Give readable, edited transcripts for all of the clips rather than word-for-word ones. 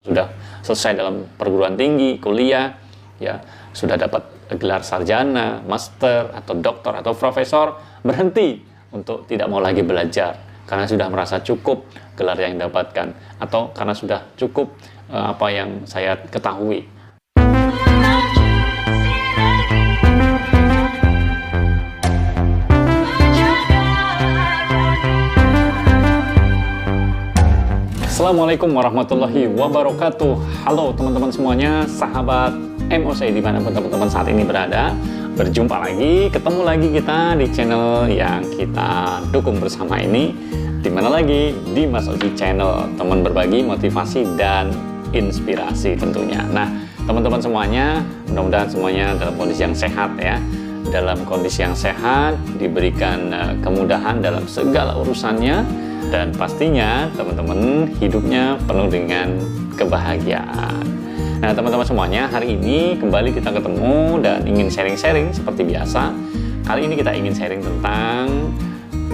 sudah selesai dalam perguruan tinggi, kuliah, ya sudah dapat gelar sarjana, master, atau doktor, atau profesor, berhenti untuk tidak mau lagi belajar karena sudah merasa cukup gelar yang didapatkan, atau karena sudah cukup apa yang saya ketahui. Assalamualaikum warahmatullahi wabarakatuh. Halo teman-teman semuanya, sahabat MOC dimanapun teman-teman saat ini berada. Berjumpa lagi, ketemu lagi kita di channel yang kita dukung bersama ini. Dimana lagi? Di Mas Oji Channel, teman berbagi motivasi dan inspirasi tentunya. Nah teman-teman semuanya, mudah-mudahan semuanya dalam kondisi yang sehat ya. Dalam kondisi yang sehat, diberikan kemudahan dalam segala urusannya. Dan pastinya teman-teman hidupnya penuh dengan kebahagiaan. Nah teman-teman semuanya, hari ini kembali kita ketemu dan ingin sharing-sharing seperti biasa. Kali ini kita ingin sharing tentang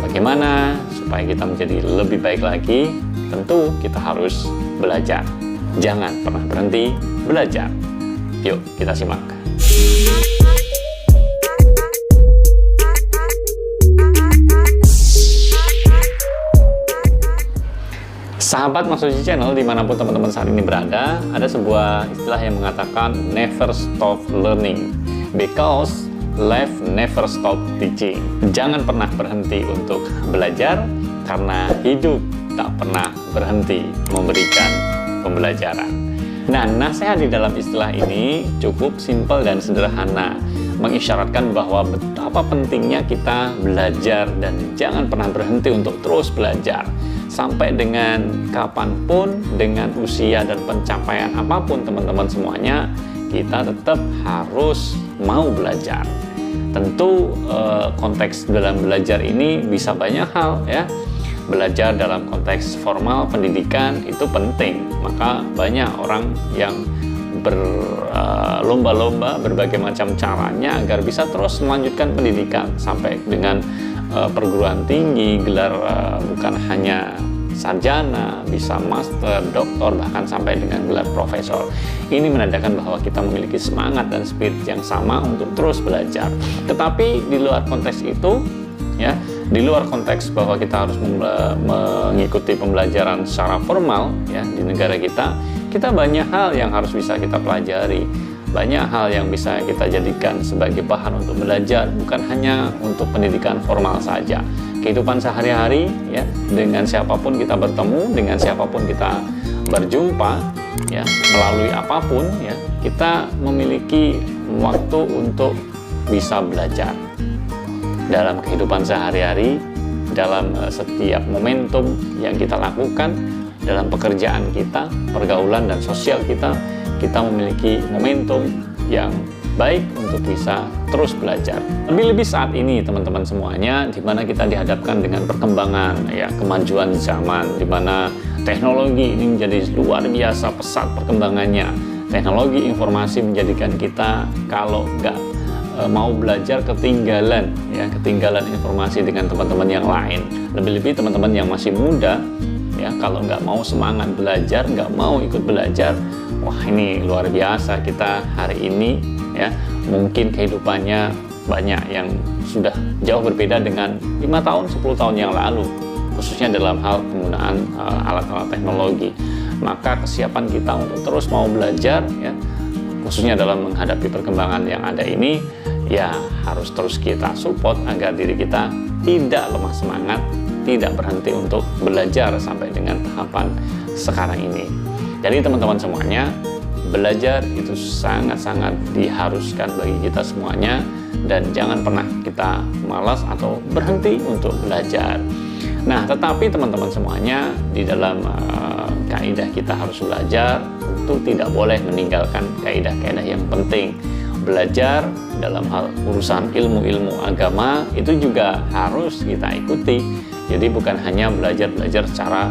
bagaimana supaya kita menjadi lebih baik lagi. Tentu kita harus belajar. Jangan pernah berhenti belajar. Yuk kita simak. Sahabat Mas Oji Channel dimanapun teman-teman saat ini berada, ada sebuah istilah yang mengatakan never stop learning because life never stop teaching. Jangan pernah berhenti untuk belajar karena hidup tak pernah berhenti memberikan pembelajaran. Nah, nasihat di dalam istilah ini cukup simpel dan sederhana, mengisyaratkan bahwa betapa pentingnya kita belajar dan jangan pernah berhenti untuk terus belajar. Sampai dengan kapanpun, dengan usia dan pencapaian apapun teman-teman semuanya, kita tetap harus mau belajar. Tentu konteks dalam belajar ini bisa banyak hal ya. Belajar dalam konteks formal pendidikan itu penting, maka banyak orang yang berlomba-lomba berbagai macam caranya agar bisa terus melanjutkan pendidikan sampai dengan perguruan tinggi, gelar bukan hanya sarjana, bisa master, doktor, bahkan sampai dengan gelar profesor. Ini menandakan bahwa kita memiliki semangat dan spirit yang sama untuk terus belajar. Tetapi di luar konteks itu, ya, di luar konteks bahwa kita harus mengikuti pembelajaran secara formal, ya, di negara kita banyak hal yang harus bisa kita pelajari. Banyak hal yang bisa kita jadikan sebagai bahan untuk belajar, bukan hanya untuk pendidikan formal saja. Kehidupan sehari-hari ya, dengan siapapun kita bertemu, dengan siapapun kita berjumpa ya, melalui apapun ya, kita memiliki waktu untuk bisa belajar. Dalam kehidupan sehari-hari, dalam setiap momentum yang kita lakukan, dalam pekerjaan kita, pergaulan dan sosial kita memiliki momentum yang baik untuk bisa terus belajar. Lebih-lebih saat ini teman-teman semuanya, di mana kita dihadapkan dengan perkembangan ya, kemajuan zaman, di mana teknologi ini menjadi luar biasa pesat perkembangannya. Teknologi informasi menjadikan kita kalau nggak mau belajar ketinggalan informasi dengan teman-teman yang lain. Lebih-lebih teman-teman yang masih muda ya, kalau nggak mau semangat belajar, nggak mau ikut belajar, wah ini luar biasa. Kita hari ini ya, mungkin kehidupannya banyak yang sudah jauh berbeda dengan 5 tahun, 10 tahun yang lalu, khususnya dalam hal penggunaan alat-alat teknologi. Maka kesiapan kita untuk terus mau belajar ya, khususnya dalam menghadapi perkembangan yang ada ini, ya harus terus kita support agar diri kita tidak lemah semangat, tidak berhenti untuk belajar sampai dengan tahapan sekarang ini. Jadi teman-teman semuanya, belajar itu sangat-sangat diharuskan bagi kita semuanya, dan jangan pernah kita malas atau berhenti untuk belajar. Nah, tetapi teman-teman semuanya, di dalam kaidah kita harus belajar, tentu tidak boleh meninggalkan kaidah-kaidah yang penting. Belajar dalam hal urusan ilmu-ilmu agama itu juga harus kita ikuti. Jadi bukan hanya belajar secara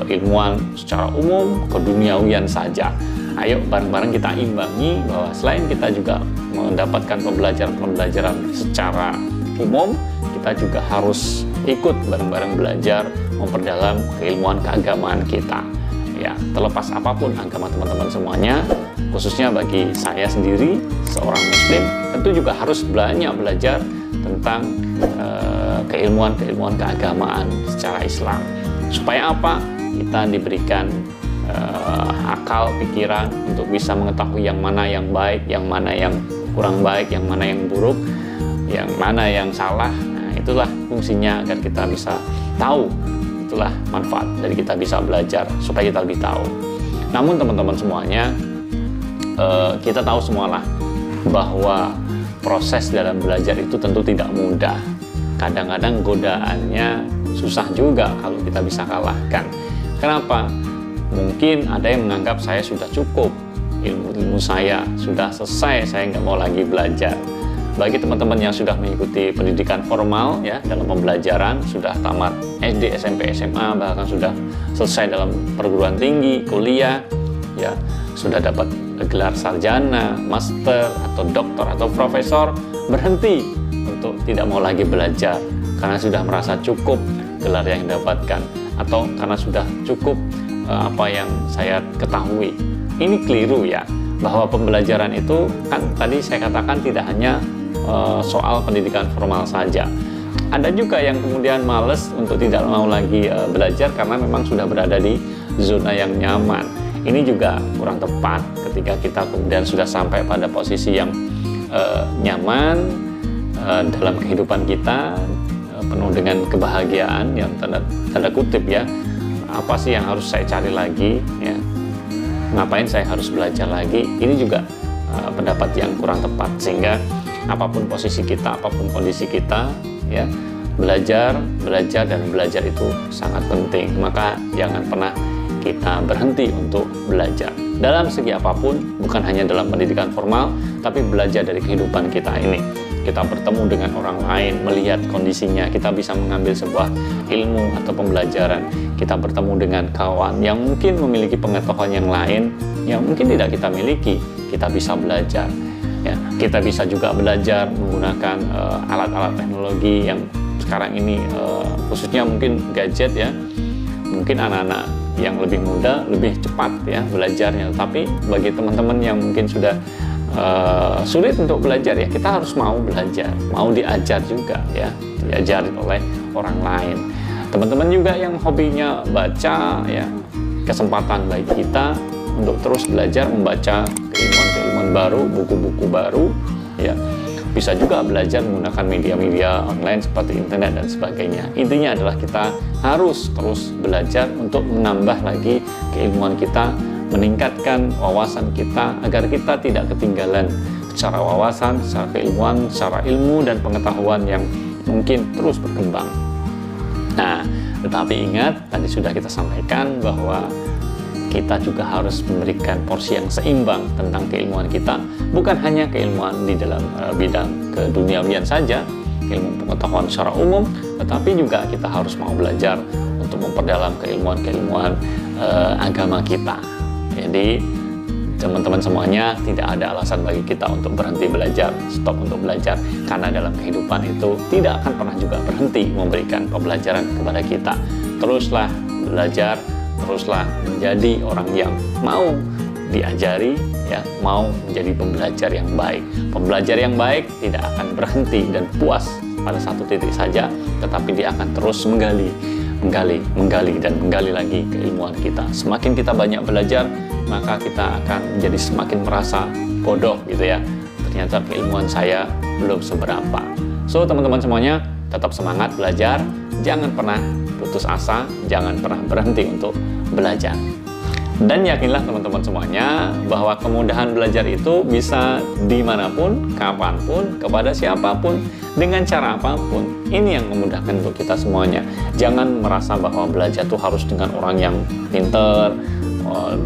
keilmuan secara umum, keduniawian saja. Ayo bareng-bareng kita imbangi bahwa selain kita juga mendapatkan pembelajaran secara umum, kita juga harus ikut bareng-bareng belajar memperdalam keilmuan keagamaan kita. ya, terlepas apapun agama teman-teman semuanya, khususnya bagi saya sendiri seorang muslim, tentu juga harus banyak belajar tentang keilmuan keagamaan secara Islam. Supaya apa? Kita diberikan akal pikiran untuk bisa mengetahui yang mana yang baik, yang mana yang kurang baik, yang mana yang buruk, yang mana yang salah. Nah, itulah fungsinya agar kita bisa tahu. Itulah manfaat dari kita bisa belajar supaya kita lebih tahu. Namun teman-teman semuanya, kita tahu semualah bahwa proses dalam belajar itu tentu tidak mudah. Kadang-kadang godaannya susah juga kalau kita bisa kalahkan. Kenapa? Mungkin ada yang menganggap saya sudah cukup, ilmu saya sudah selesai, saya nggak mau lagi belajar. Bagi teman-teman yang sudah mengikuti pendidikan formal ya dalam pembelajaran, sudah tamat SD, SMP, SMA, bahkan sudah selesai dalam perguruan tinggi, kuliah, ya sudah dapat gelar sarjana, master, atau doktor, atau profesor, berhenti untuk tidak mau lagi belajar karena sudah merasa cukup gelar yang didapatkan, atau karena sudah cukup apa yang saya ketahui. Ini keliru ya, bahwa pembelajaran itu kan tadi saya katakan tidak hanya soal pendidikan formal saja. Ada juga yang kemudian males untuk tidak mau lagi belajar karena memang sudah berada di zona yang nyaman. Ini juga kurang tepat ketika kita kemudian sudah sampai pada posisi yang nyaman dalam kehidupan kita, penuh dengan kebahagiaan yang tanda kutip ya. Apa sih yang harus saya cari lagi ya? Ngapain saya harus belajar lagi? Ini juga pendapat yang kurang tepat, sehingga apapun posisi kita, apapun kondisi kita ya, belajar itu sangat penting. Maka jangan pernah kita berhenti untuk belajar dalam segi apapun, bukan hanya dalam pendidikan formal, tapi belajar dari kehidupan kita ini. Kita bertemu dengan orang lain, melihat kondisinya, kita bisa mengambil sebuah ilmu atau pembelajaran. Kita bertemu dengan kawan yang mungkin memiliki pengetahuan yang lain, yang mungkin tidak kita miliki, kita bisa belajar. Ya, kita bisa juga belajar menggunakan alat-alat teknologi yang sekarang ini, khususnya mungkin gadget ya. Mungkin anak-anak yang lebih muda lebih cepat ya belajarnya, tapi bagi teman-teman yang mungkin sudah sulit untuk belajar ya, kita harus mau belajar, mau diajar juga ya, diajarin oleh orang lain. Teman-teman juga yang hobinya baca ya, kesempatan bagi kita untuk terus belajar membaca keilmuan-keilmuan baru, buku-buku baru ya. Bisa juga belajar menggunakan media-media online seperti internet dan sebagainya. Intinya adalah kita harus terus belajar untuk menambah lagi keilmuan kita, meningkatkan wawasan kita agar kita tidak ketinggalan secara wawasan, secara keilmuan, secara ilmu dan pengetahuan yang mungkin terus berkembang. Nah, tetapi ingat, tadi sudah kita sampaikan bahwa kita juga harus memberikan porsi yang seimbang tentang keilmuan kita, bukan hanya keilmuan di dalam bidang keduniawian saja, ilmu pengetahuan secara umum, tetapi juga kita harus mau belajar untuk memperdalam keilmuan-keilmuan agama kita. Jadi teman-teman semuanya, tidak ada alasan bagi kita untuk berhenti belajar, stop untuk belajar, karena dalam kehidupan itu tidak akan pernah juga berhenti memberikan pembelajaran kepada kita. Teruslah belajar, teruslah menjadi orang yang mau diajari ya, mau menjadi pembelajar yang baik. Pembelajar yang baik tidak akan berhenti dan puas pada satu titik saja, tetapi dia akan terus menggali lagi keilmuan kita. Semakin kita banyak belajar, maka kita akan menjadi semakin merasa bodoh gitu ya. Ternyata keilmuan saya belum seberapa. So teman-teman semuanya, tetap semangat belajar, jangan pernah putus asa, jangan pernah berhenti untuk belajar. Dan yakinlah teman-teman semuanya bahwa kemudahan belajar itu bisa dimanapun, kapanpun, kepada siapapun, dengan cara apapun. Ini yang memudahkan untuk kita semuanya. Jangan merasa bahwa belajar itu harus dengan orang yang pinter,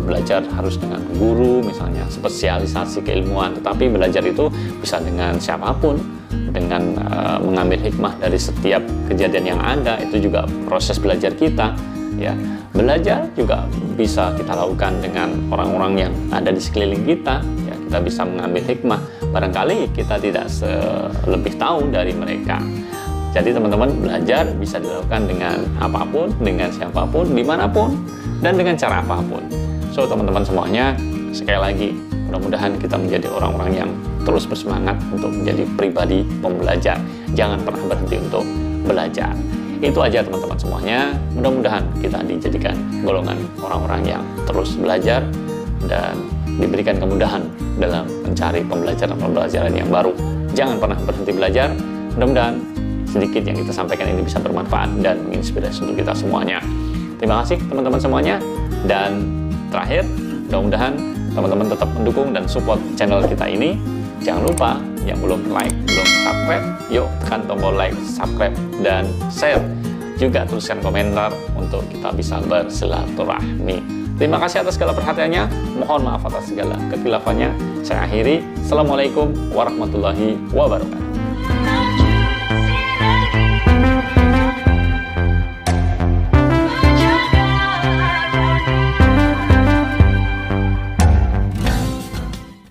belajar harus dengan guru misalnya, spesialisasi keilmuan. Tetapi belajar itu bisa dengan siapapun, dengan mengambil hikmah dari setiap kejadian yang ada. Itu juga proses belajar kita ya. Belajar juga bisa kita lakukan dengan orang-orang yang ada di sekeliling kita ya. Kita bisa mengambil hikmah, barangkali kita tidak lebih tahu dari mereka. Jadi teman-teman, belajar bisa dilakukan dengan apapun, dengan siapapun, dimanapun, dan dengan cara apapun. So teman-teman semuanya, sekali lagi mudah-mudahan kita menjadi orang-orang yang terus bersemangat untuk menjadi pribadi pembelajar. Jangan pernah berhenti untuk belajar. Itu aja teman-teman semuanya. Mudah-mudahan kita dijadikan golongan orang-orang yang terus belajar dan diberikan kemudahan dalam mencari pembelajaran-pembelajaran yang baru. Jangan pernah berhenti belajar. Mudah-mudahan sedikit yang kita sampaikan ini bisa bermanfaat dan menginspirasi untuk kita semuanya. Terima kasih teman-teman semuanya. Dan terakhir, mudah-mudahan teman-teman tetap mendukung dan support channel kita ini. Jangan lupa yang belum like, belum subscribe, yuk tekan tombol like, subscribe, dan share. Juga tuliskan komentar untuk kita bisa bersilaturahmi. Terima kasih atas segala perhatiannya. Mohon maaf atas segala kekhilafan. Saya akhiri. Assalamualaikum warahmatullahi wabarakatuh.